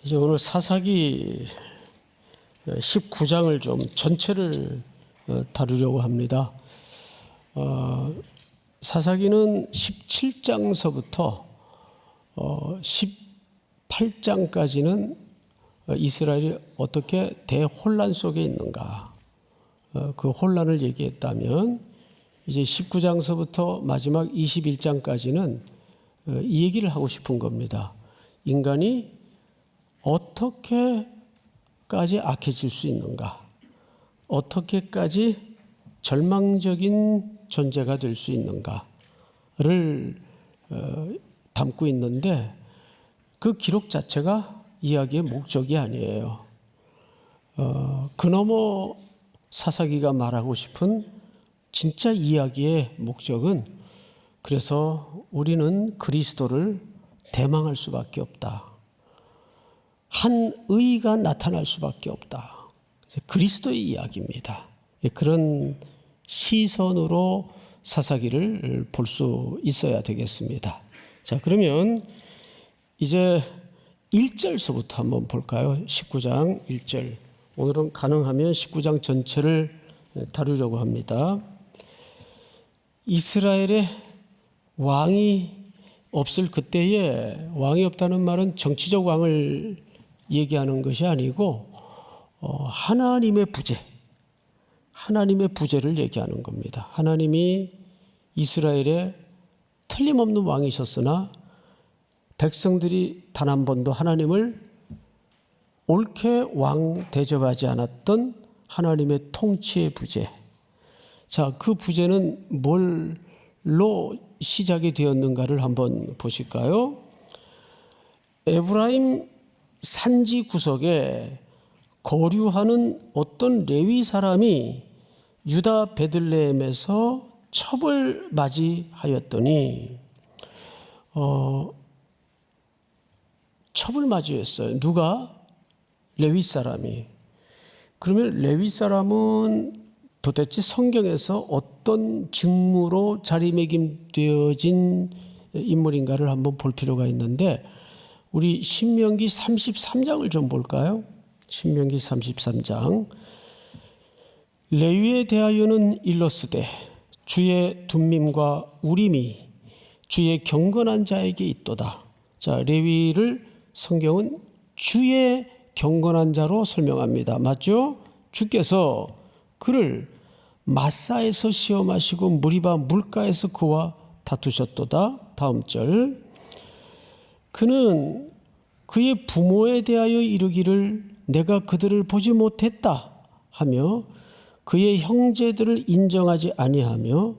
이제 오늘 사사기 19장을 좀 전체를 다루려고 합니다. 사사기는 17장서부터 18장까지는 이스라엘이 어떻게 대혼란 속에 있는가, 그 혼란을 얘기했다면, 이제 19장서부터 마지막 21장까지는 이 얘기를 하고 싶은 겁니다. 인간이 어떻게까지 악해질 수 있는가, 어떻게까지 절망적인 존재가 될 수 있는가를 담고 있는데, 그 기록 자체가 이야기의 목적이 아니에요. 그너머 사사기가 말하고 싶은 진짜 이야기의 목적은, 그래서 우리는 그리스도를 대망할 수밖에 없다, 한 의가 나타날 수밖에 없다, 그리스도의 이야기입니다. 그런 시선으로 사사기를 볼 수 있어야 되겠습니다. 자, 그러면 이제 1절서부터 한번 볼까요? 19장 1절. 오늘은 가능하면 19장 전체를 다루려고 합니다. 이스라엘의 왕이 없을 그때에, 왕이 없다는 말은 정치적 왕을 얘기하는 것이 아니고 하나님의 부재, 하나님의 부재를 얘기하는 겁니다. 하나님이 이스라엘에 틀림없는 왕이셨으나 백성들이 단 한 번도 하나님을 옳게 왕 대접하지 않았던 하나님의 통치의 부재. 자, 그 부재는 뭘로 시작이 되었는가를 한번 보실까요? 에브라임 산지 구석에 거류하는 어떤 레위 사람이 유다 베들레헴에서 첩을 맞이하였더니 첩을 맞이했어요. 누가? 레위 사람이. 그러면 레위 사람은 도대체 성경에서 어떤 직무로 자리매김되어진 인물인가를 한번 볼 필요가 있는데, 우리 신명기 33장을 좀 볼까요? 신명기 33장. 레위에 대하여는 일러스되 주의 둠밈과 우림이 주의 경건한 자에게 있도다. 자, 레위를 성경은 주의 경건한 자로 설명합니다. 맞죠? 주께서 그를 마사에서 시험하시고 무리바 물가에서 그와 다투셨도다. 다음 절. 그는 그의 부모에 대하여 이르기를 내가 그들을 보지 못했다 하며, 그의 형제들을 인정하지 아니하며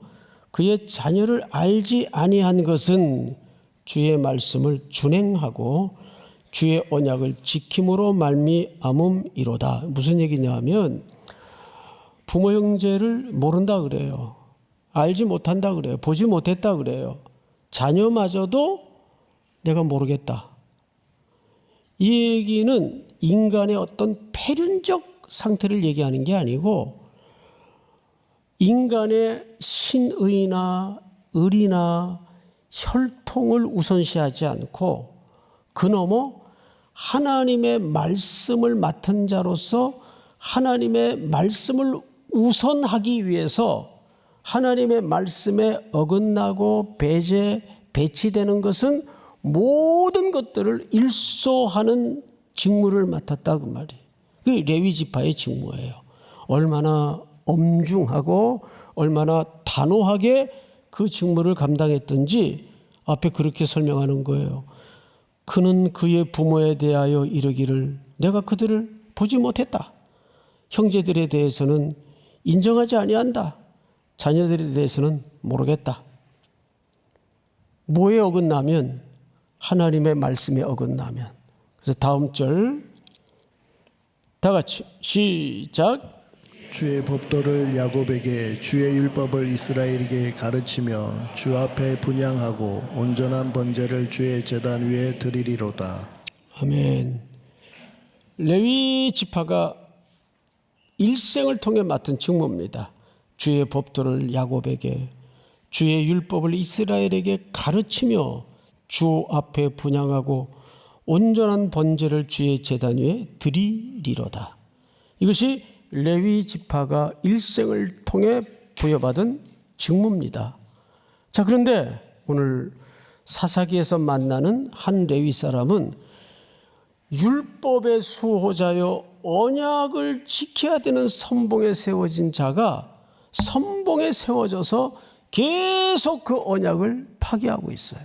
그의 자녀를 알지 아니한 것은 주의 말씀을 준행하고 주의 언약을 지킴으로 말미암음이로다. 무슨 얘기냐 하면, 부모 형제를 모른다 그래요. 알지 못한다 그래요. 보지 못했다 그래요. 자녀마저도 내가 모르겠다. 이 얘기는 인간의 어떤 폐륜적 상태를 얘기하는 게 아니고, 인간의 신의나 의리나 혈통을 우선시하지 않고 그너머 하나님의 말씀을 맡은 자로서 하나님의 말씀을 우선하기 위해서 하나님의 말씀에 어긋나고 배치되는 것은 모든 것들을 일소하는 직무를 맡았다, 그 말이에요. 그게 레위 지파의 직무예요. 얼마나 엄중하고 얼마나 단호하게 그 직무를 감당했던지 앞에 그렇게 설명하는 거예요. 그는 그의 부모에 대하여 이르기를 내가 그들을 보지 못했다. 형제들에 대해서는 인정하지 아니한다. 자녀들에 대해서는 모르겠다. 뭐에 어긋나면? 하나님의 말씀에 어긋나면. 그래서 다음 절 다 같이 시작. 주의 법도를 야곱에게 주의 율법을 이스라엘에게 가르치며 주 앞에 분향하고 온전한 번제를 주의 제단 위에 드리리로다. 아멘. 레위 지파가 일생을 통해 맡은 직무입니다. 주의 법도를 야곱에게, 주의 율법을 이스라엘에게 가르치며 주 앞에 분향하고 온전한 번제를 주의 제단 위에 드리리로다. 이것이 레위 지파가 일생을 통해 부여받은 직무입니다. 자, 그런데 오늘 사사기에서 만나는 한 레위 사람은 율법의 수호자여 언약을 지켜야 되는 선봉에 세워진 자가 선봉에 세워져서 계속 그 언약을 파괴하고 있어요.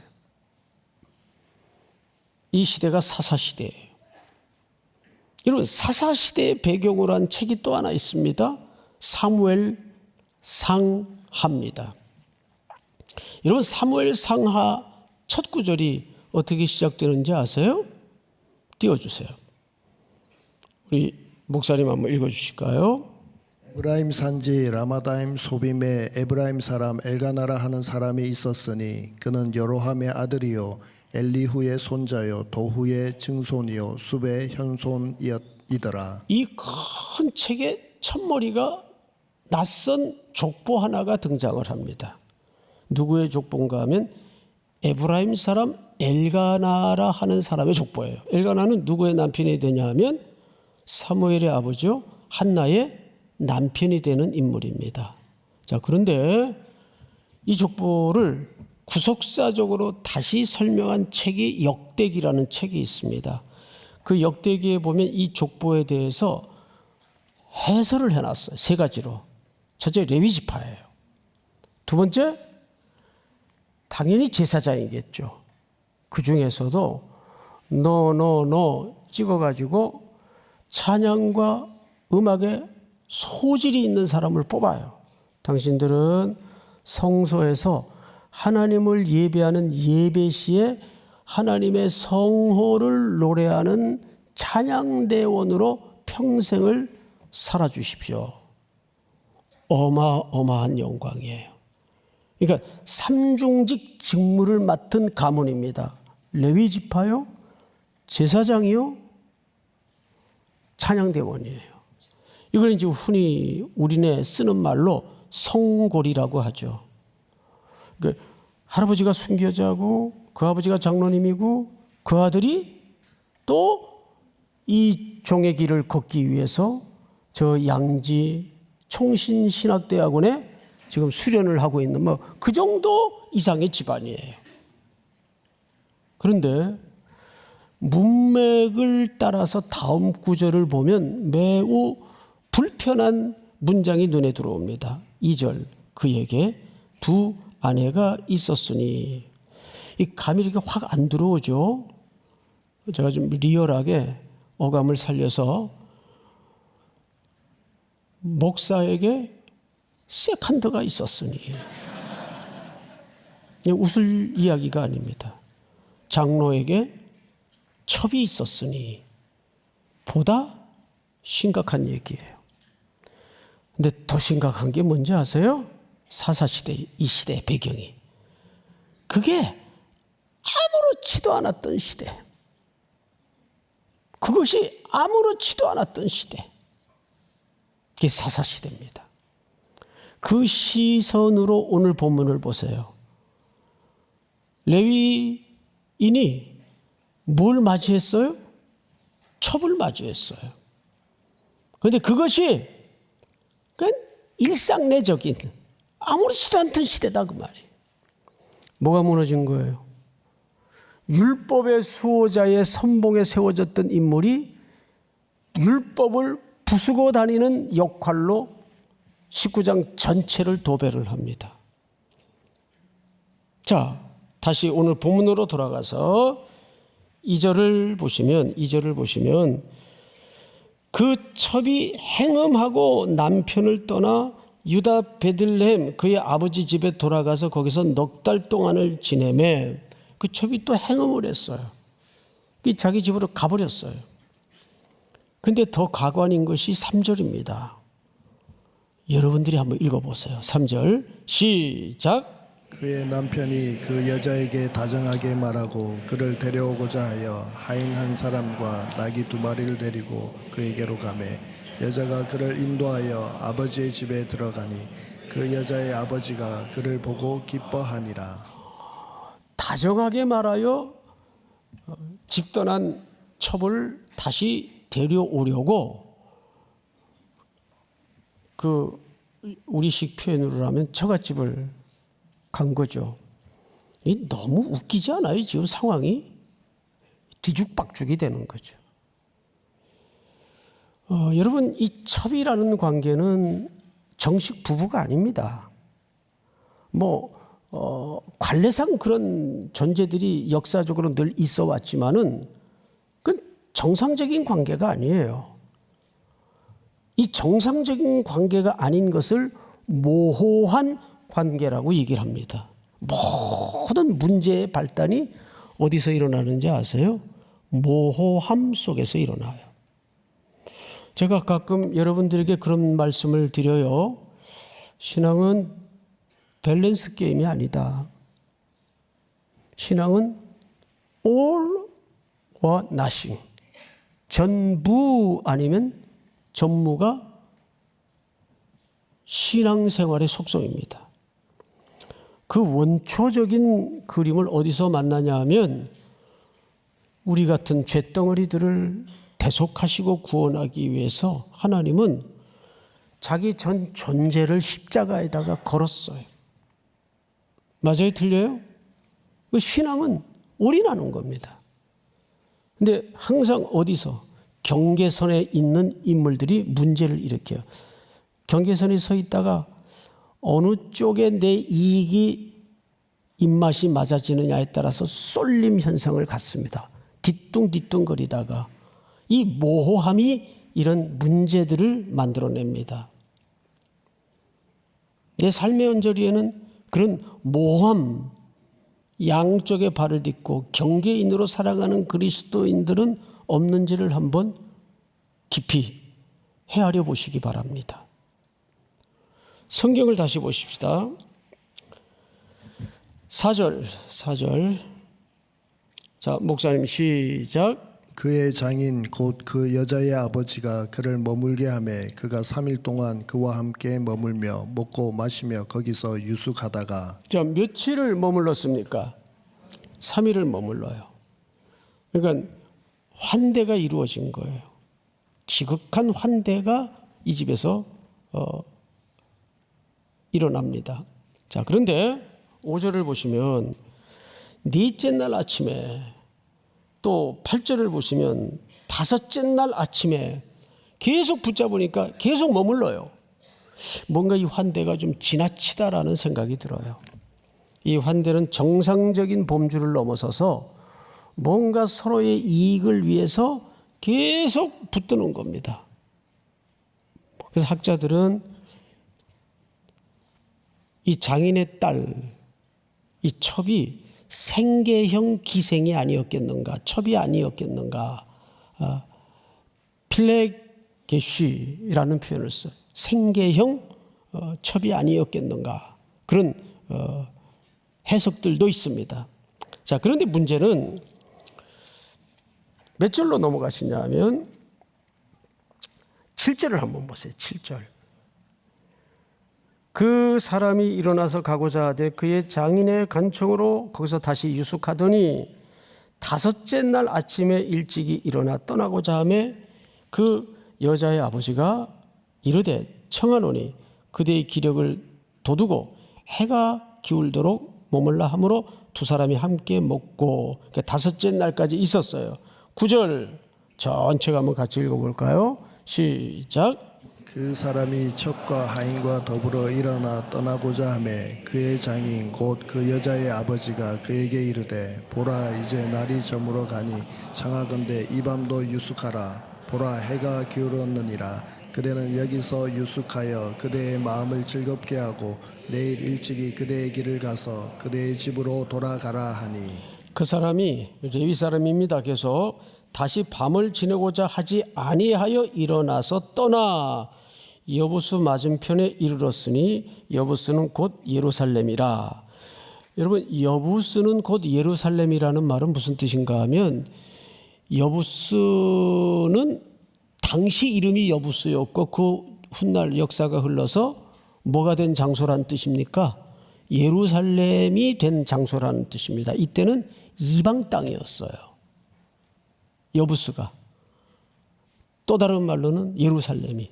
이 시대가 사사시대예요. 여러분, 사사시대의 배경으로 한 책이 또 하나 있습니다. 사무엘 상하입니다. 여러분, 사무엘 상하 첫 구절이 어떻게 시작되는지 아세요? 띄워주세요. 우리 목사님 한번 읽어주실까요? 에브라임 산지 라마다임 소빔에 에브라임 사람 엘가나라 하는 사람이 있었으니 그는 여로함의 아들이요 엘리후의 손자요 도후의 증손이요 숲의 현손이더라. 이 큰 책의 첫머리가 낯선 족보 하나가 등장을 합니다. 누구의 족보인가 하면 에브라임 사람 엘가나라 하는 사람의 족보예요. 엘가나는 누구의 남편이 되냐 하면 사무엘의 아버지요 한나의 남편이 되는 인물입니다. 자, 그런데 이 족보를 구속사적으로 다시 설명한 책이 역대기라는 책이 있습니다. 그 역대기에 보면 이 족보에 대해서 해설을 해놨어요. 세 가지로. 첫째, 레위 지파예요. 두 번째, 당연히 제사장이겠죠. 그 중에서도 너 찍어가지고 찬양과 음악에 소질이 있는 사람을 뽑아요. 당신들은 성소에서 하나님을 예배하는 예배 시에 하나님의 성호를 노래하는 찬양대원으로 평생을 살아주십시오. 어마어마한 영광이에요. 그러니까 삼중직 직무를 맡은 가문입니다. 레위 지파요, 제사장이요, 찬양대원이에요. 이걸 이제 흔히 우리네 쓰는 말로 성골이라고 하죠. 그러니까 할아버지가 순교자고 그 아버지가 장로님이고 그 아들이 또 이 종의 길을 걷기 위해서 저 양지 총신신학대학원에 지금 수련을 하고 있는 뭐 그 정도 이상의 집안이에요. 그런데 문맥을 따라서 다음 구절을 보면 매우 불편한 문장이 눈에 들어옵니다. 2절, 그에게 두 아내가 있었으니. 이 감이 이렇게 확 안 들어오죠. 제가 좀 리얼하게 어감을 살려서 목사에게 세컨드가 있었으니. 웃을 이야기가 아닙니다. 장로에게 첩이 있었으니 보다 심각한 얘기예요. 근데 더 심각한 게 뭔지 아세요? 사사시대, 이 시대의 배경이. 그게 아무렇지도 않았던 시대. 그것이 아무렇지도 않았던 시대. 그게 사사시대입니다. 그 시선으로 오늘 본문을 보세요. 레위인이 뭘 맞이했어요? 첩을 맞이했어요. 그런데 그것이 그냥 일상내적인 아무렇지도 않던 시대다 그 말이에요. 뭐가 무너진 거예요? 율법의 수호자의 선봉에 세워졌던 인물이 율법을 부수고 다니는 역할로 19장 전체를 도배를 합니다. 자, 다시 오늘 본문으로 돌아가서 2절을 보시면 그 첩이 행음하고 남편을 떠나 유다 베들레헴 그의 아버지 집에 돌아가서 거기서 넉 달 동안을 지내매 그 첩이 또 행음을 했어요. 자기 집으로 가버렸어요. 근데 더 가관인 것이 3절입니다. 여러분들이 한번 읽어보세요. 3절 시작. 그의 남편이 그 여자에게 다정하게 말하고 그를 데려오고자 하여 하인 한 사람과 나귀 2마리를 데리고 그에게로 가매 여자가 그를 인도하여 아버지의 집에 들어가니 그 여자의 아버지가 그를 보고 기뻐하니라. 다정하게 말하여 집 떠난 첩을 다시 데려오려고 그 우리식 표현으로 하면 처갓집을 간 거죠. 이 너무 웃기지 않아요? 지금 상황이 뒤죽박죽이 되는 거죠. 여러분, 이 첩이라는 관계는 정식 부부가 아닙니다. 관례상 그런 존재들이 역사적으로 늘 있어 왔지만은 그건 정상적인 관계가 아니에요. 이 정상적인 관계가 아닌 것을 모호한 관계라고 얘기를 합니다. 모든 문제의 발단이 어디서 일어나는지 아세요? 모호함 속에서 일어나요. 제가 가끔 여러분들에게 그런 말씀을 드려요. 신앙은 밸런스 게임이 아니다. 신앙은 all와 nothing. 전부 아니면 전무가 신앙생활의 속성입니다. 그 원초적인 그림을 어디서 만나냐 하면 우리 같은 쇳덩어리들을 대속하시고 구원하기 위해서 하나님은 자기 전 존재를 십자가에다가 걸었어요. 맞아요? 틀려요? 신앙은 올인하는 겁니다. 근데 항상 어디서 경계선에 있는 인물들이 문제를 일으켜요. 경계선에 서 있다가 어느 쪽에 내 이익이 입맛이 맞아지느냐에 따라서 쏠림 현상을 갖습니다. 뒤뚱뒤뚱거리다가 이 모호함이 이런 문제들을 만들어냅니다. 내 삶의 언저리에는 그런 모호함, 양쪽에 발을 딛고 경계인으로 살아가는 그리스도인들은 없는지를 한번 깊이 헤아려 보시기 바랍니다. 성경을 다시 보십시다. 4절. 자, 목사님 시작. 그의 장인 곧 그 여자의 아버지가 그를 머물게 하매 그가 3일 동안 그와 함께 머물며 먹고 마시며 거기서 유숙하다가. 자, 며칠을 머물렀습니까? 3일을 머물러요. 그러니까 환대가 이루어진 거예요. 지극한 환대가 이 집에서 일어납니다. 자, 그런데 5절을 보시면 넷째 날 아침에, 또 8절을 보시면 다섯째 날 아침에 계속 붙잡으니까 계속 머물러요. 뭔가 이 환대가 좀 지나치다라는 생각이 들어요. 이 환대는 정상적인 범주를 넘어서서 뭔가 서로의 이익을 위해서 계속 붙드는 겁니다. 그래서 학자들은 이 장인의 딸, 이 첩이 생계형 기생이 아니었겠는가, 첩이 아니었겠는가, 필레게쉬라는 표현을 써요. 생계형 첩이 아니었겠는가, 그런 해석들도 있습니다. 자, 그런데 문제는 몇 절로 넘어가시냐 하면 7절을 한번 보세요. 7절. 그 사람이 일어나서 가고자 하되 그의 장인의 간청으로 거기서 다시 유숙하더니 다섯째 날 아침에 일찍이 일어나 떠나고자 하매 그 여자의 아버지가 이르되 청하노니 그대의 기력을 돋우고 해가 기울도록 머물라 하므로 두 사람이 함께 먹고, 그러니까 다섯째 날까지 있었어요. 9절 전체가 한번 같이 읽어볼까요? 시작. 그 사람이 첩과 하인과 더불어 일어나 떠나고자 하매 그의 장인 곧 그 여자의 아버지가 그에게 이르되 보라 이제 날이 저물어 가니 청하건대 이 밤도 유숙하라. 보라 해가 기울었느니라. 그대는 여기서 유숙하여 그대의 마음을 즐겁게 하고 내일 일찍이 그대의 길을 가서 그대의 집으로 돌아가라 하니. 그 사람이 레위 사람입니다. 계속 다시 밤을 지내고자 하지 아니하여 일어나서 떠나 여부스 맞은편에 이르렀으니 여부스는 곧 예루살렘이라. 여러분, 여부스는 곧 예루살렘이라는 말은 무슨 뜻인가 하면, 여부스는 당시 이름이 여부스였고 그 훗날 역사가 흘러서 뭐가 된 장소란 뜻입니까? 예루살렘이 된 장소라는 뜻입니다. 이때는 이방 땅이었어요. 여부스가, 또 다른 말로는 예루살렘이.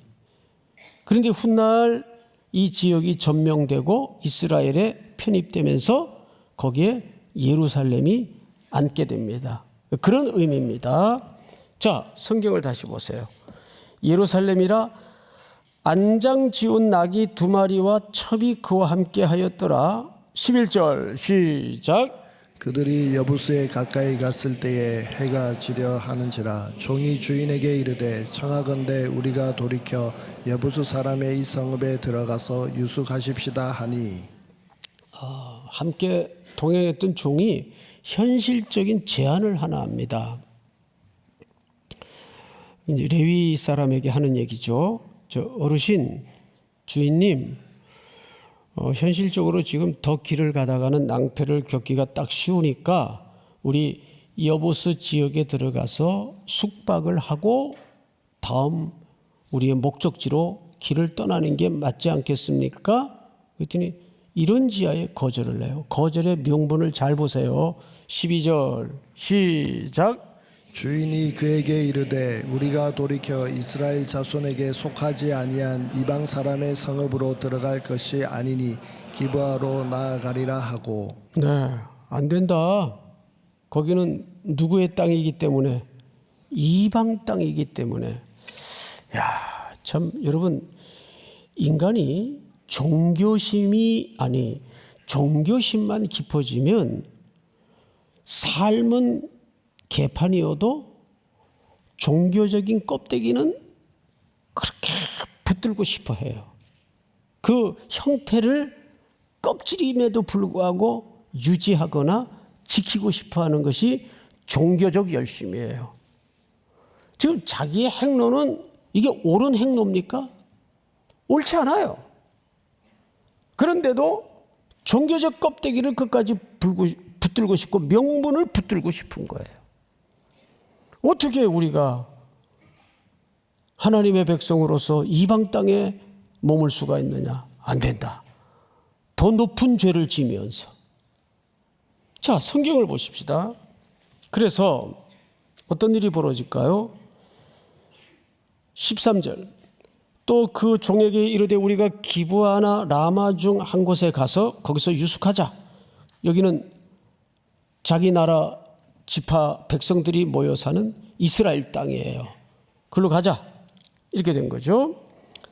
그런데 훗날 이 지역이 점령되고 이스라엘에 편입되면서 거기에 예루살렘이 앉게 됩니다. 그런 의미입니다. 자, 성경을 다시 보세요. 예루살렘이라 안장 지운 낙이 2마리와 첩이 그와 함께 하였더라. 11절 시작. 그들이 여부스에 가까이 갔을 때에 해가 지려 하는지라 종이 주인에게 이르되 청하건대 우리가 돌이켜 여부스 사람의 이 성읍에 들어가서 유숙하십시다 하니. 함께 동행했던 종이 현실적인 제안을 하나 합니다. 이제 레위 사람에게 하는 얘기죠. 저 어르신, 주인님, 현실적으로 지금 더 길을 가다가는 낭패를 겪기가 딱 쉬우니까 우리 여부스 지역에 들어가서 숙박을 하고 다음 우리의 목적지로 길을 떠나는 게 맞지 않겠습니까? 그랬더니 이런 지하에 거절을 해요. 거절의 명분을 잘 보세요. 12절 시작. 주인이 그에게 이르되 우리가 돌이켜 이스라엘 자손에게 속하지 아니한 이방 사람의 성읍으로 들어갈 것이 아니니 기브아로 나아가리라 하고. 네, 안 된다. 거기는 누구의 땅이기 때문에? 이방 땅이기 때문에. 야, 참 여러분, 인간이 종교심만 깊어지면 삶은 개판이어도 종교적인 껍데기는 그렇게 붙들고 싶어 해요. 그 형태를 껍질임에도 불구하고 유지하거나 지키고 싶어 하는 것이 종교적 열심이에요. 지금 자기의 행로는 이게 옳은 행로입니까? 옳지 않아요. 그런데도 종교적 껍데기를 끝까지 붙들고 싶고 명분을 붙들고 싶은 거예요. 어떻게 우리가 하나님의 백성으로서 이방 땅에 머물 수가 있느냐? 안 된다. 더 높은 죄를 지면서. 자, 성경을 보십시다. 그래서 어떤 일이 벌어질까요? 13절. 또 그 종에게 이르되 우리가 기브아나 라마 중 한 곳에 가서 거기서 유숙하자. 여기는 자기 나라 지파 백성들이 모여 사는 이스라엘 땅이에요. 글로 가자. 이렇게 된 거죠.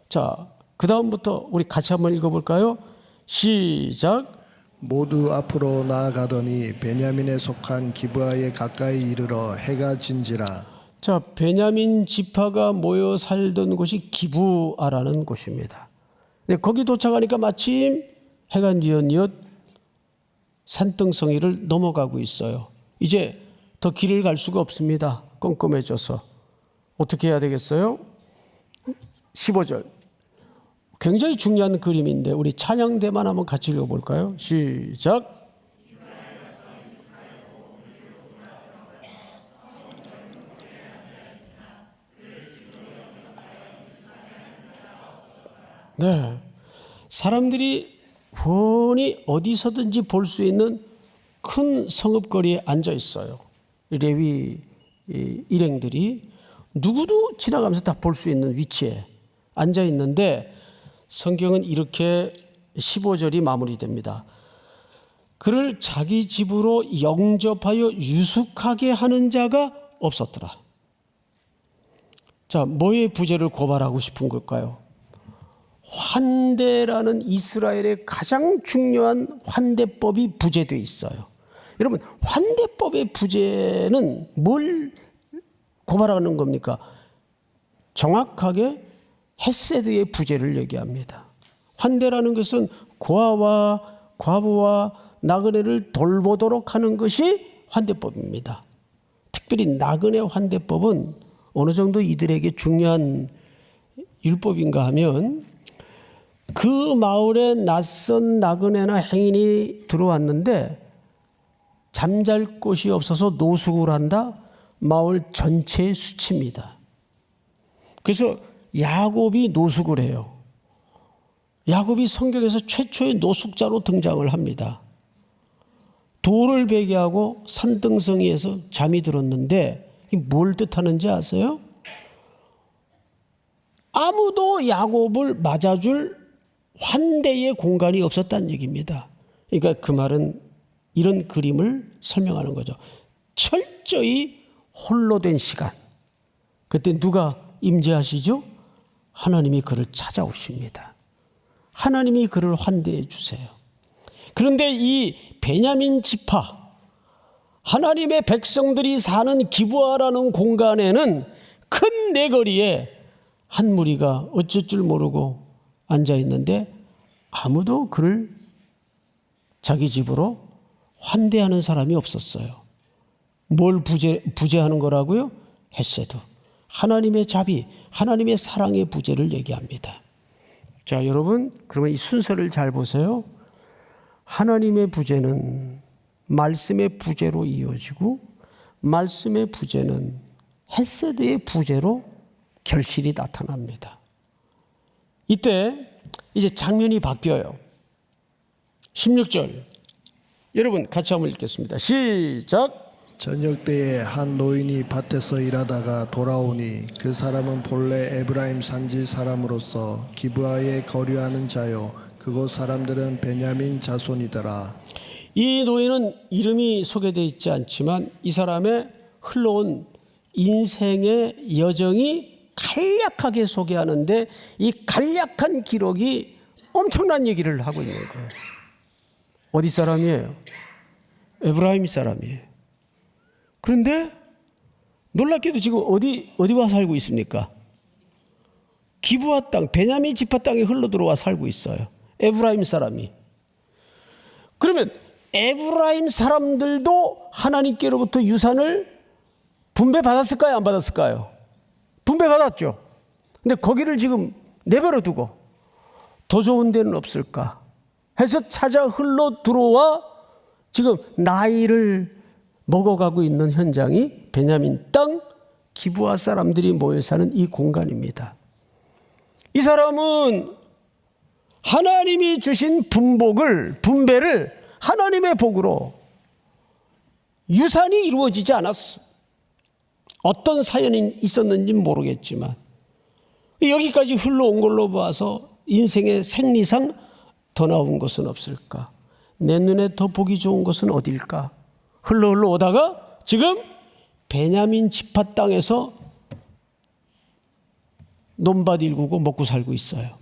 자, 그 다음부터 우리 같이 한번 읽어볼까요? 시작. 모두 앞으로 나아가더니 베냐민에 속한 기브아에 가까이 이르러 해가 진지라. 자, 베냐민 지파가 모여 살던 곳이 기브아라는 곳입니다. 근데 거기 도착하니까 마침 해가 뉘엿뉘엿 산등성이를 넘어가고 있어요. 이제 더 길을 갈 수가 없습니다. 껌껌해져서. 어떻게 해야 되겠어요? 15절. 굉장히 중요한 그림인데 우리 찬양대만 한번 같이 읽어볼까요? 시작. 네, 사람들이 훤히 어디서든지 볼 수 있는 큰 성읍거리에 앉아 있어요. 레위 일행들이 누구도 지나가면서 다 볼 수 있는 위치에 앉아 있는데 성경은 이렇게 15절이 마무리됩니다. 그를 자기 집으로 영접하여 유숙하게 하는 자가 없었더라. 자, 뭐의 부재를 고발하고 싶은 걸까요? 환대라는 이스라엘의 가장 중요한 환대법이 부재되어 있어요. 여러분, 환대법의 부재는 뭘 고발하는 겁니까? 정확하게 헤세드의 부재를 얘기합니다. 환대라는 것은 고아와 과부와 나그네를 돌보도록 하는 것이 환대법입니다. 특별히 나그네 환대법은 어느 정도 이들에게 중요한 율법인가 하면 그 마을에 낯선 나그네나 행인이 들어왔는데 잠잘 곳이 없어서 노숙을 한다? 마을 전체의 수치입니다. 그래서 야곱이 노숙을 해요. 야곱이 성경에서 최초의 노숙자로 등장을 합니다. 돌을 베게 하고 산등성이에서 잠이 들었는데 뭘 뜻하는지 아세요? 아무도 야곱을 맞아줄 환대의 공간이 없었다는 얘기입니다. 그러니까 그 말은 이런 그림을 설명하는 거죠. 철저히 홀로 된 시간. 그때 누가 임재하시죠? 하나님이 그를 찾아오십니다. 하나님이 그를 환대해 주세요. 그런데 이 베냐민 지파, 하나님의 백성들이 사는 기브아라는 공간에는 큰 내거리에 한 무리가 어쩔 줄 모르고 앉아 있는데 아무도 그를 자기 집으로 환대하는 사람이 없었어요. 뭘 부재하는 거라고요? 헤세드. 하나님의 자비, 하나님의 사랑의 부재를 얘기합니다. 자, 여러분, 그러면 이 순서를 잘 보세요. 하나님의 부재는 말씀의 부재로 이어지고 말씀의 부재는 헤세드의 부재로 결실이 나타납니다. 이때 이제 장면이 바뀌어요. 16절. 여러분 같이 한번 읽겠습니다. 시작. 저녁 때에 한 노인이 밭에서 일하다가 돌아오니 그 사람은 본래 에브라임 산지 사람으로서 기브아에 거류하는 자요 그곳 사람들은 베냐민 자손이더라. 이 노인은 이름이 소개되어 있지 않지만 이 사람의 흘러온 인생의 여정이 간략하게 소개하는데 이 간략한 기록이 엄청난 얘기를 하고 있는 거예요. 어디 사람이에요? 에브라임 사람이에요. 그런데 놀랍게도 지금 어디 와 살고 있습니까? 기브아 땅, 베냐민 지파 땅에 흘러 들어와 살고 있어요. 에브라임 사람이. 그러면 에브라임 사람들도 하나님께로부터 유산을 분배받았을까요? 안 받았을까요? 분배받았죠. 근데 거기를 지금 내버려 두고 더 좋은 데는 없을까 해서 찾아 흘러 들어와 지금 나이를 먹어가고 있는 현장이 베냐민 땅 기브아 사람들이 모여 사는 이 공간입니다. 이 사람은 하나님이 주신 분배를 하나님의 복으로 유산이 이루어지지 않았어. 어떤 사연이 있었는지 모르겠지만 여기까지 흘러온 걸로 봐서 인생의 생리상 더 나은 것은 없을까? 내 눈에 더 보기 좋은 것은 어딜까? 흘러 오다가 지금 베냐민 지파 땅에서 논밭 일구고 먹고 살고 있어요.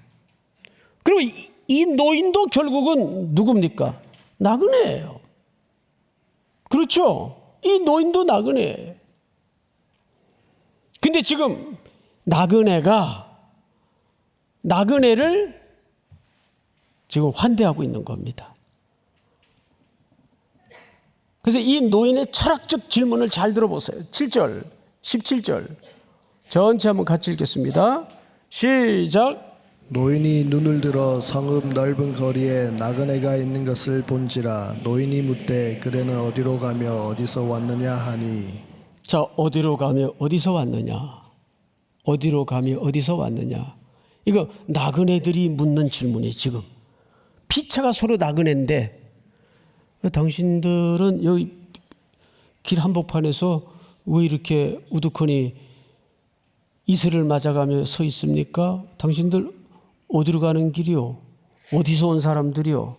그리고 이 노인도 결국은 누굽니까? 나그네예요. 그렇죠? 이 노인도 나그네예요. 근데 지금 나그네를 지금 환대하고 있는 겁니다. 그래서 이 노인의 철학적 질문을 잘 들어보세요. 7절, 17절 전체 한번 같이 읽겠습니다. 시작. 노인이 눈을 들어 성읍 넓은 거리에 나그네가 있는 것을 본지라. 노인이 묻되 그대는 어디로 가며 어디서 왔느냐 하니. 자, 어디로 가며 어디서 왔느냐? 어디로 가며 어디서 왔느냐? 이거 나그네들이 묻는 질문이에요. 지금 피차가 서로 나그네인데 당신들은 여기 길 한복판에서 왜 이렇게 우두커니 이슬을 맞아가며 서 있습니까? 당신들 어디로 가는 길이요? 어디서 온 사람들이요?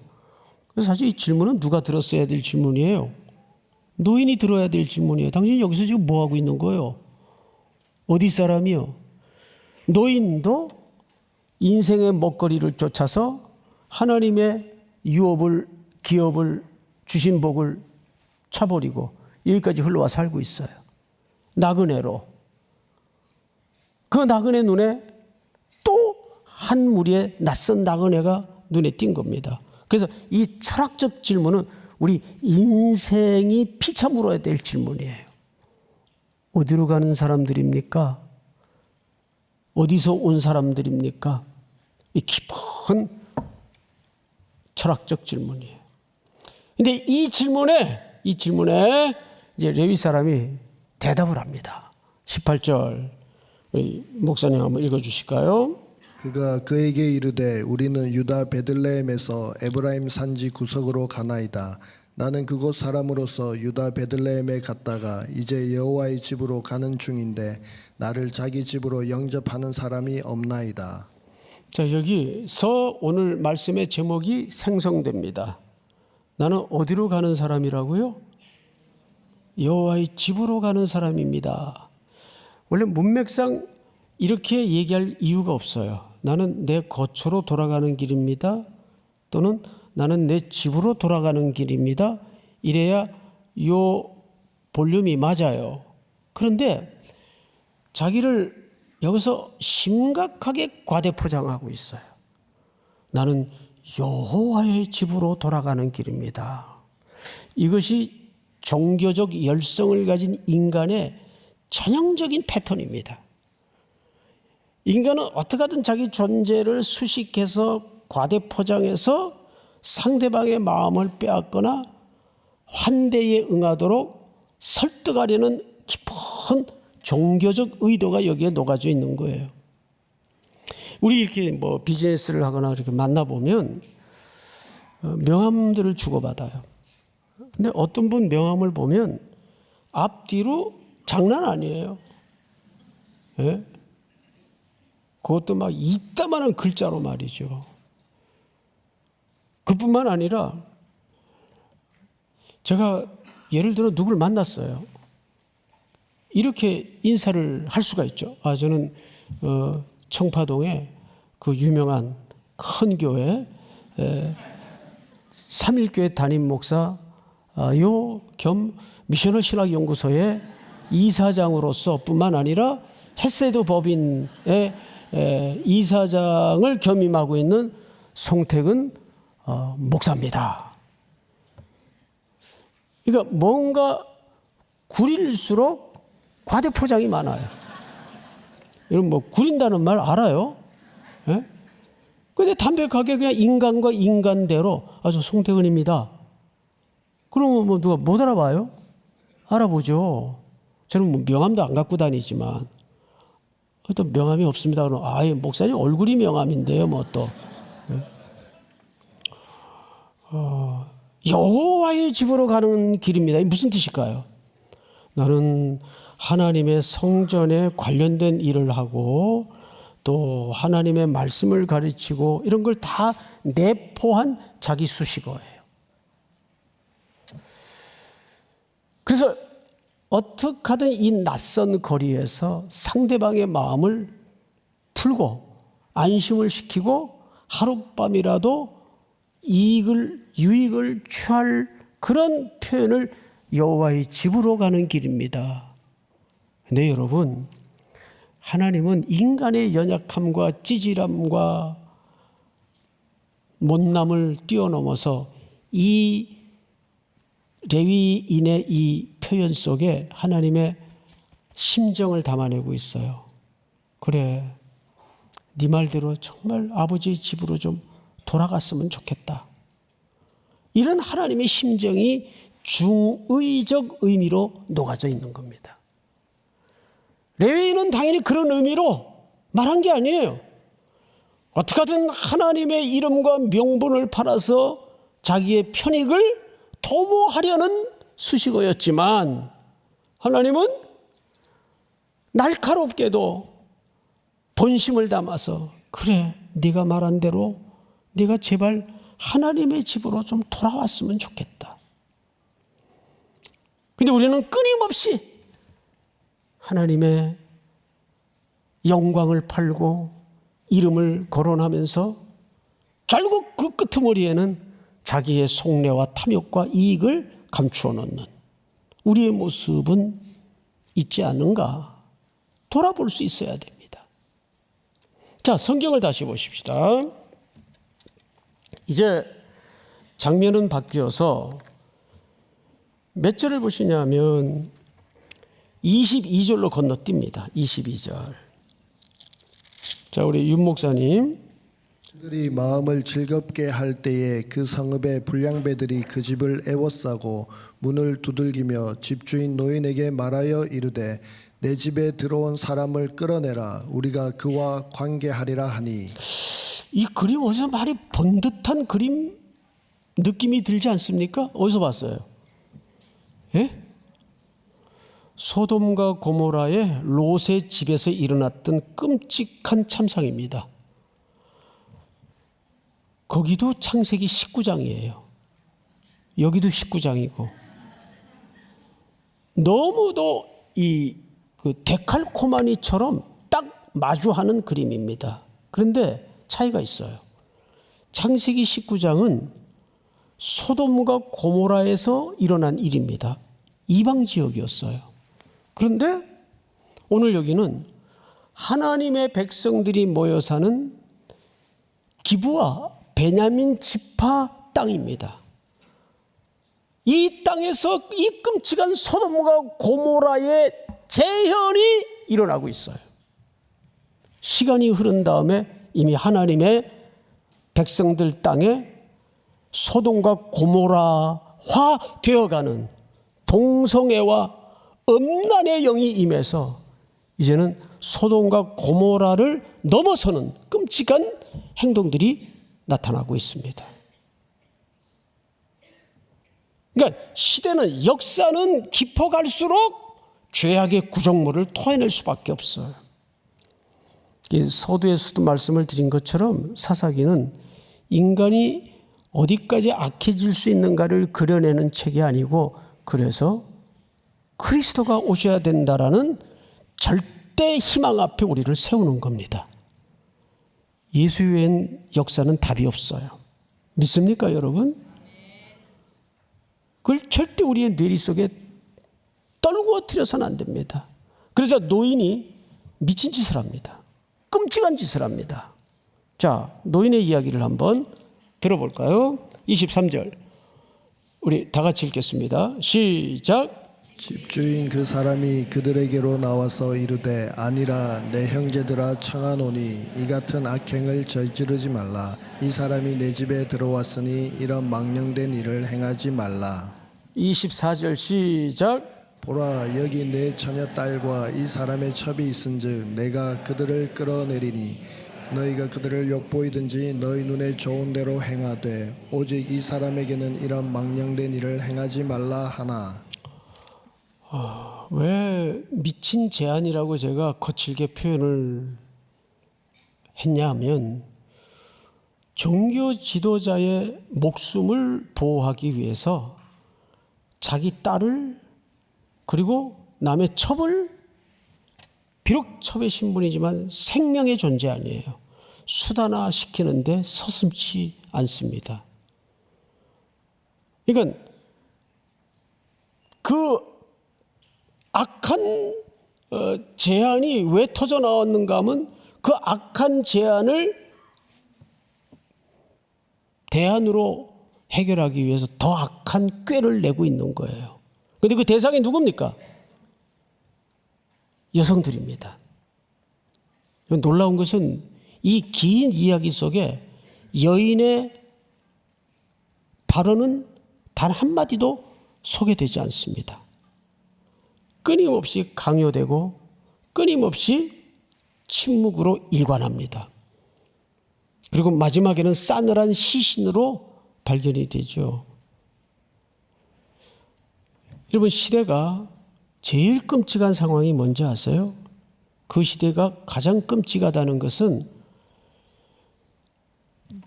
그래서 사실 이 질문은 누가 들었어야 될 질문이에요. 노인이 들어야 될 질문이에요. 당신 여기서 지금 뭐 하고 있는 거예요? 어디 사람이요? 노인도 인생의 먹거리를 쫓아서 하나님의 기업을 주신 복을 차버리고 여기까지 흘러와 살고 있어요. 나그네로. 그 나그네 눈에 또 한 무리의 낯선 나그네가 눈에 띈 겁니다. 그래서 이 철학적 질문은 우리 인생이 피차 물어야 될 질문이에요. 어디로 가는 사람들입니까? 어디서 온 사람들입니까? 이 깊은 철학적 질문이에요. 근데 이 질문에 이제 레위 사람이 대답을 합니다. 18절 목사님 한번 읽어주실까요? 그가 그에게 이르되 우리는 유다 베들레헴에서 에브라임 산지 구석으로 가나이다. 나는 그곳 사람으로서 유다 베들레헴에 갔다가 이제 여호와의 집으로 가는 중인데 나를 자기 집으로 영접하는 사람이 없나이다. 자, 여기서 오늘 말씀의 제목이 생성됩니다. 나는 어디로 가는 사람이라고요? 여호와의 집으로 가는 사람입니다. 원래 문맥상 이렇게 얘기할 이유가 없어요. 나는 내 거처로 돌아가는 길입니다. 또는 나는 내 집으로 돌아가는 길입니다. 이래야 요 볼륨이 맞아요. 그런데 자기를 여기서 심각하게 과대포장하고 있어요. 나는 여호와의 집으로 돌아가는 길입니다. 이것이 종교적 열성을 가진 인간의 전형적인 패턴입니다. 인간은 어떻게 하든 자기 존재를 수식해서 과대포장해서 상대방의 마음을 빼앗거나 환대에 응하도록 설득하려는 깊은 종교적 의도가 여기에 녹아져 있는 거예요. 우리 이렇게 뭐 비즈니스를 하거나 이렇게 만나보면 명함들을 주고받아요. 근데 어떤 분 명함을 보면 앞뒤로 장난 아니에요. 예? 그것도 막 이따만한 글자로 말이죠. 그뿐만 아니라 제가 예를 들어 누구를 만났어요. 이렇게 인사를 할 수가 있죠. 저는 청파동에 그 유명한 큰 교회 3.1교회 담임 목사 겸 미셔널 신학연구소의 이사장으로서 뿐만 아니라 헤세드 법인의 이사장을 겸임하고 있는 송택은 목사입니다. 그러니까 뭔가 구릴수록 과대포장이 많아요. 여러분 뭐 구린다는 말 알아요? 예? 근데 담백하게 그냥 인간과 인간대로 저 송태근입니다. 그러면 뭐 누가 못 알아봐요? 알아보죠. 저는 뭐 명함도 안 갖고 다니지만 어떤 명함이 없습니다. 그러면 목사님 얼굴이 명함인데요, 뭐 또. 여호와의 집으로 가는 길입니다. 이게 무슨 뜻일까요? 나는 하나님의 성전에 관련된 일을 하고 또 하나님의 말씀을 가르치고 이런 걸 다 내포한 자기 수식어예요. 그래서 어떻게 하든 이 낯선 거리에서 상대방의 마음을 풀고 안심을 시키고 하룻밤이라도 유익을 취할 그런 표현을 여호와의 집으로 가는 길입니다. 근데 여러분, 하나님은 인간의 연약함과 찌질함과 못남을 뛰어넘어서 이 레위인의 이 표현 속에 하나님의 심정을 담아내고 있어요. 그래, 네 말대로 정말 아버지의 집으로 좀 돌아갔으면 좋겠다. 이런 하나님의 심정이 중의적 의미로 녹아져 있는 겁니다. 레위인은 당연히 그런 의미로 말한 게 아니에요. 어떻게든 하나님의 이름과 명분을 팔아서 자기의 편익을 도모하려는 수식어였지만 하나님은 날카롭게도 본심을 담아서 그래, 네가 말한 대로 네가 제발 하나님의 집으로 좀 돌아왔으면 좋겠다. 근데 우리는 끊임없이 하나님의 영광을 팔고 이름을 거론하면서 결국 그 끄트머리에는 자기의 속내와 탐욕과 이익을 감추어 놓는 우리의 모습은 있지 않는가 돌아볼 수 있어야 됩니다. 자, 성경을 다시 보십시다. 이제 장면은 바뀌어서 몇 절을 보시냐면 22절로 건너뜁니다. 22절. 자, 우리 윤 목사님. 그들이 마음을 즐겁게 할 때에 그 성읍의 불량배들이 그 집을 애워싸고 문을 두들기며 집주인 노인에게 말하여 이르되 내 집에 들어온 사람을 끌어내라 우리가 그와 관계하리라 하니. 이 그림 어디서 많이 본 듯한 그림 느낌이 들지 않습니까? 어디서 봤어요? 예? 소돔과 고모라의 롯의 집에서 일어났던 끔찍한 참상입니다. 거기도 창세기 19장이에요. 여기도 19장이고 너무도 그 데칼코마니처럼 딱 마주하는 그림입니다. 그런데 차이가 있어요. 창세기 19장은 소돔과 고모라에서 일어난 일입니다. 이방 지역이었어요. 그런데 오늘 여기는 하나님의 백성들이 모여 사는 기브아 베냐민 지파 땅입니다. 이 땅에서 이 끔찍한 소돔과 고모라의 재현이 일어나고 있어요. 시간이 흐른 다음에 이미 하나님의 백성들 땅에 소돔과 고모라화 되어가는 동성애와 음란의 영이 임해서 이제는 소돔과 고모라를 넘어서는 끔찍한 행동들이 나타나고 있습니다. 그러니까 시대는 역사는 깊어갈수록 죄악의 구정물을 토해낼 수밖에 없어요. 서두에서도 말씀을 드린 것처럼 사사기는 인간이 어디까지 악해질 수 있는가를 그려내는 책이 아니고 그래서 그리스도가 오셔야 된다라는 절대 희망 앞에 우리를 세우는 겁니다. 예수 외엔 역사는 답이 없어요. 믿습니까, 여러분? 그걸 절대 우리의 뇌리 속에 떨구어뜨려서는 안 됩니다. 그래서 노인이 미친 짓을 합니다. 끔찍한 짓을 합니다. 자, 노인의 이야기를 한번 들어볼까요? 23절 우리 다 같이 읽겠습니다. 시작. 집주인 그 사람이 그들에게로 나와서 이르되 아니라 내 형제들아 청하노니 이 같은 악행을 저지르지 말라. 이 사람이 내 집에 들어왔으니 이런 망령된 일을 행하지 말라. 24절 시작. 보라 여기 내 처녀 딸과 이 사람의 첩이 있은즉 내가 그들을 끌어내리니 너희가 그들을 욕보이든지 너희 눈에 좋은 대로 행하되 오직 이 사람에게는 이런 망령된 일을 행하지 말라 하나. 왜 미친 제안이라고 제가 거칠게 표현을 했냐면 종교 지도자의 목숨을 보호하기 위해서 자기 딸을 그리고 남의 첩을 비록 첩의 신분이지만 생명의 존재 아니에요. 수단화시키는데 서슴지 않습니다. 그러니까 그 악한 제안이 왜 터져 나왔는가 하면 그 악한 제안을 대안으로 해결하기 위해서 더 악한 꾀를 내고 있는 거예요. 그런데 그 대상이 누굽니까? 여성들입니다. 놀라운 것은 이 긴 이야기 속에 여인의 발언은 단 한마디도 소개되지 않습니다. 끊임없이 강요되고 끊임없이 침묵으로 일관합니다. 그리고 마지막에는 싸늘한 시신으로 발견이 되죠. 여러분, 시대가 제일 끔찍한 상황이 뭔지 아세요? 그 시대가 가장 끔찍하다는 것은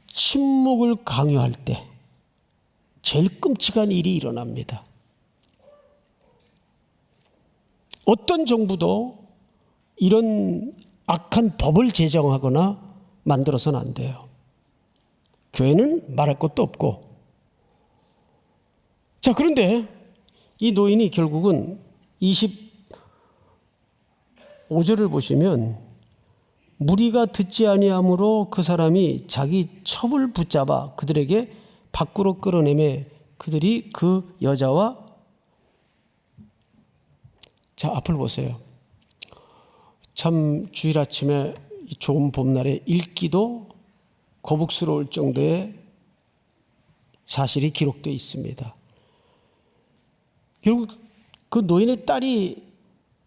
침묵을 강요할 때 제일 끔찍한 일이 일어납니다. 어떤 정부도 이런 악한 법을 제정하거나 만들어서는 안 돼요. 교회는 말할 것도 없고. 자, 그런데 이 노인이 결국은 25절을 보시면 무리가 듣지 아니하므로 그 사람이 자기 첩을 붙잡아 그들에게 밖으로 끌어내매 그들이 그 여자와 자, 앞을 보세요. 참 주일 아침에 좋은 봄날에 읽기도 거북스러울 정도의 사실이 기록되어 있습니다. 결국 그 노인의 딸이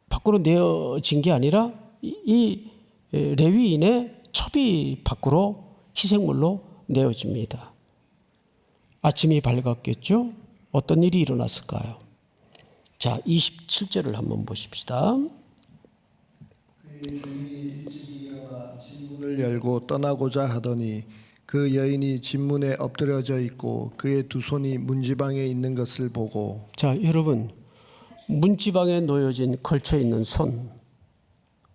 밖으로 내어진 게 아니라 이 레위인의 첩이 밖으로 희생물로 내어집니다. 아침이 밝았겠죠? 어떤 일이 일어났을까요? 자, 27절을 한번 보십시다. 그의 주인이 일찍이 일어나 진문을 열고 떠나고자 하더니 그 여인이 진문에 엎드려져 있고 그의 두 손이 문지방에 있는 것을 보고. 자, 여러분, 문지방에 놓여진 걸쳐 있는 손,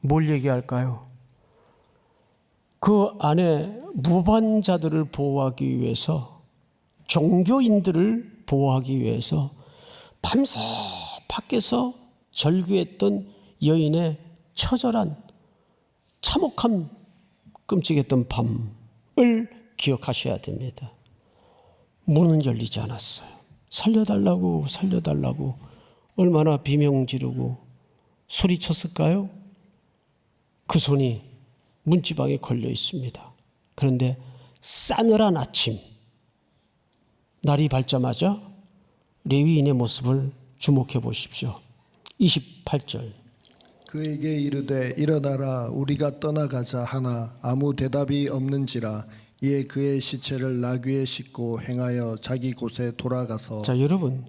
뭘 얘기할까요? 그 안에 무반자들을 보호하기 위해서, 종교인들을 보호하기 위해서 밤새 밖에서 절규했던 여인의 처절한 참혹한 끔찍했던 밤을 기억하셔야 됩니다. 문은 열리지 않았어요. 살려달라고 살려달라고 얼마나 비명 지르고 소리쳤을까요? 그 손이 문지방에 걸려 있습니다. 그런데 싸늘한 아침, 날이 밝자마자 레위인의 모습을 주목해 보십시오. 28절. 그에게 이르되 일어나라 우리가 떠나가자 하나 아무 대답이 없는지라. 이에 그의 시체를 나귀에 싣고 행하여 자기 곳에 돌아가서. 자, 여러분,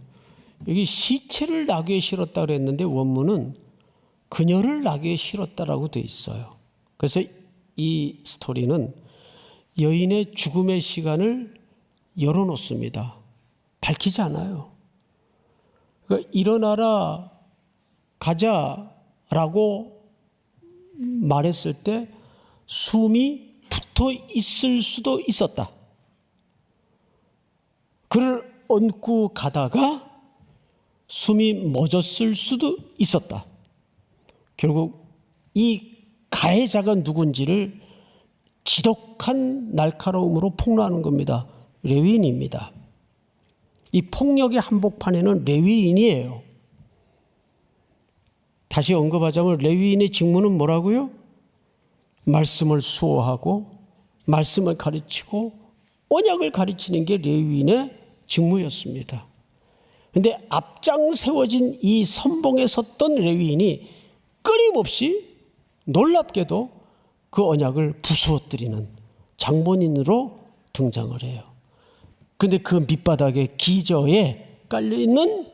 여기 시체를 나귀에 실었다 그랬는데 원문은 그녀를 나귀에 실었다라고 돼 있어요. 그래서 이 스토리는 여인의 죽음의 시간을 열어놓습니다. 밝히지 않아요. 그러니까 일어나라 가자라고 말했을 때 숨이 붙어 있을 수도 있었다. 그를 얹고 가다가 숨이 멎었을 수도 있었다. 결국 이 가해자가 누군지를 지독한 날카로움으로 폭로하는 겁니다. 레위인입니다. 이 폭력의 한복판에는 레위인이에요. 다시 언급하자면 레위인의 직무는 뭐라고요? 말씀을 수호하고 말씀을 가르치고 언약을 가르치는 게 레위인의 직무였습니다. 그런데 앞장 세워진 이 선봉에 섰던 레위인이 끊임없이 놀랍게도 그 언약을 부수어뜨리는 장본인으로 등장을 해요. 그런데 그 밑바닥에 기저에 깔려있는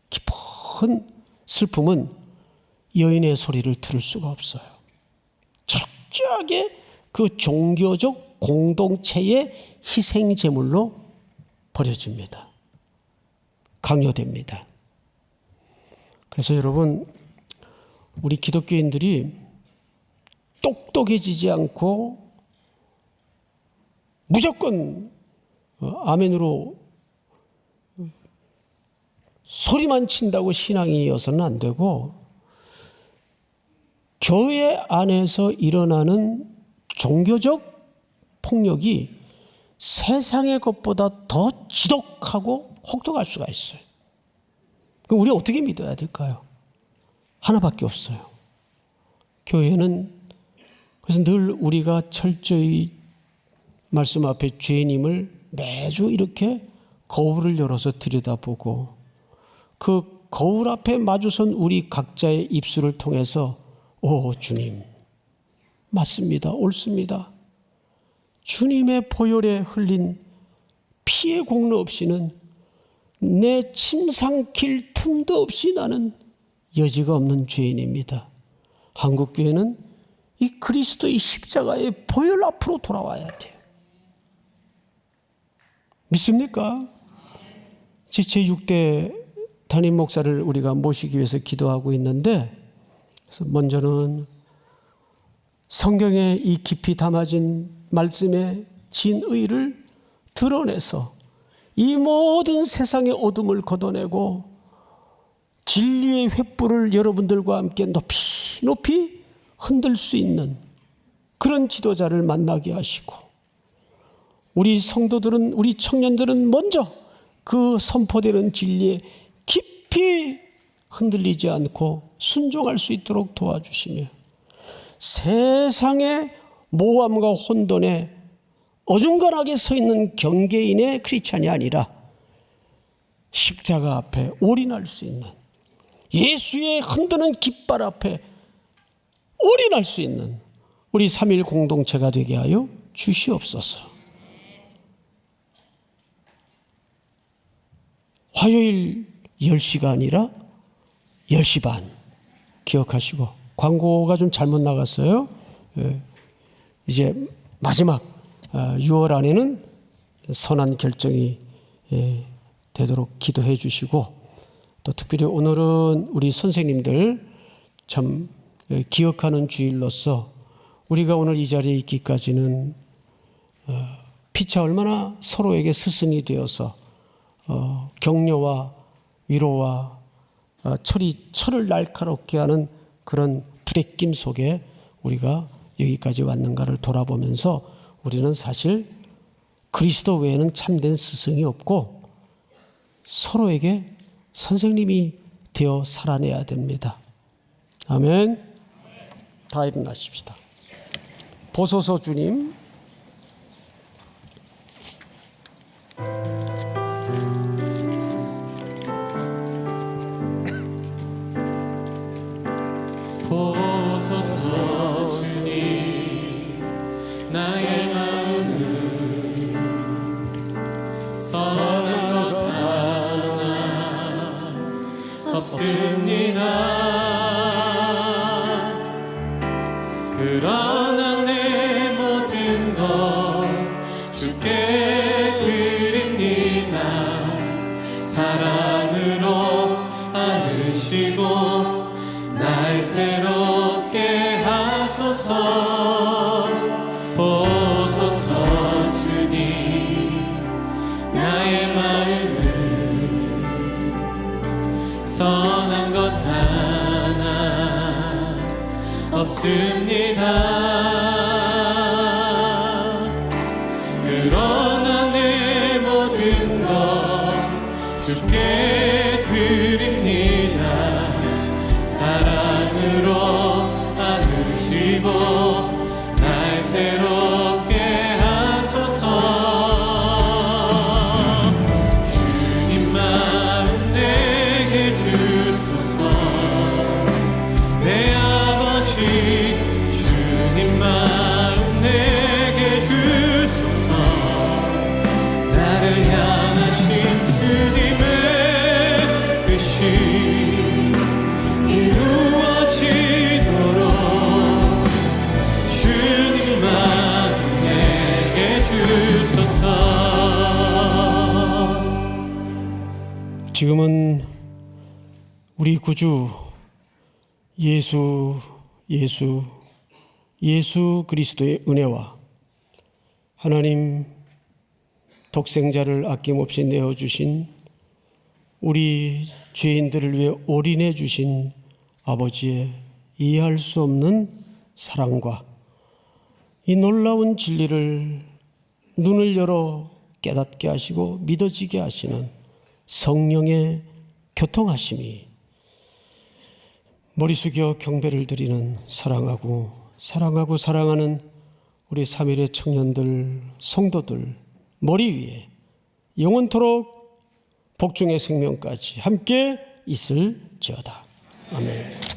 깊은 슬픔은 여인의 소리를 들을 수가 없어요. 철저하게 그 종교적 공동체의 희생제물로 버려집니다. 강요됩니다. 그래서 여러분, 우리 기독교인들이 똑똑해지지 않고 무조건 아멘으로 소리만 친다고 신앙인이어서는 안 되고, 교회 안에서 일어나는 종교적 폭력이 세상의 것보다 더 지독하고 혹독할 수가 있어요. 그럼 우리 어떻게 믿어야 될까요? 하나밖에 없어요. 교회는 그래서 늘 우리가 철저히 말씀 앞에 죄인임을 매주 이렇게 거울을 열어서 들여다보고 그 거울 앞에 마주선 우리 각자의 입술을 통해서 오 주님 맞습니다. 옳습니다. 주님의 보혈에 흘린 피의 공로 없이는 내 침 삼킬 틈도 없이 나는 여지가 없는 죄인입니다. 한국교회는 이 그리스도의 십자가의 보혈 앞으로 돌아와야 돼요. 믿습니까? 제6대 담임 목사를 우리가 모시기 위해서 기도하고 있는데, 그래서 먼저는 성경에 이 깊이 담아진 말씀의 진의를 드러내서 이 모든 세상의 어둠을 걷어내고 진리의 횃불을 여러분들과 함께 높이 높이 흔들 수 있는 그런 지도자를 만나게 하시고, 우리 성도들은, 우리 청년들은 먼저 그 선포되는 진리에 깊이 흔들리지 않고 순종할 수 있도록 도와주시며, 세상의 모함과 혼돈에 어중간하게 서 있는 경계인의 크리스찬이 아니라 십자가 앞에 올인할 수 있는, 예수의 흔드는 깃발 앞에 올인할 수 있는 우리 3.1 공동체가 되게 하여 주시옵소서. 화요일 10시가 아니라 10시 반 기억하시고, 광고가 좀 잘못 나갔어요. 이제 마지막 6월 안에는 선한 결정이 되도록 기도해 주시고, 또 특별히 오늘은 우리 선생님들 참 기억하는 주일로서 우리가 오늘 이 자리에 있기까지는 피차 얼마나 서로에게 스승이 되어서 격려와 위로와 철을 날카롭게 하는 그런 부대낌 속에 우리가 여기까지 왔는가를 돌아보면서 우리는 사실 그리스도 외에는 참된 스승이 없고 서로에게 선생님이 되어 살아내야 됩니다. 아멘. 다 일어나십시다. 보소서 주님. 보소서 주님, 나의 마음은 선한 것 하나 없습니다. 그러나 내 모든 것 주께 드립니다. 사랑으로 안으시고 날 새롭게 하소서. 보소서 주님, 나의 마음은 선한 것 하나 없습니다. 그러나 내 모든 것 주께 드립니다. 사랑으로 안으시고 날 새롭게 하소서. 주님 마음 내게 주소서. 내 아버지 주님 마음 내게 주소서. 나를 향하신 주님의 뜻이 이루어지도록 주님 마음 내게 주소서. 지금은 우리 구주 예수 그리스도의 은혜와 하나님 독생자를 아낌없이 내어주신 우리 죄인들을 위해 올인해 주신 아버지의 이해할 수 없는 사랑과 이 놀라운 진리를 눈을 열어 깨닫게 하시고 믿어지게 하시는 성령의 교통하심이 머리 숙여 경배를 드리는 사랑하는 우리 3일의 청년들, 성도들 머리 위에 영원토록 복중의 생명까지 함께 있을지어다. 아멘.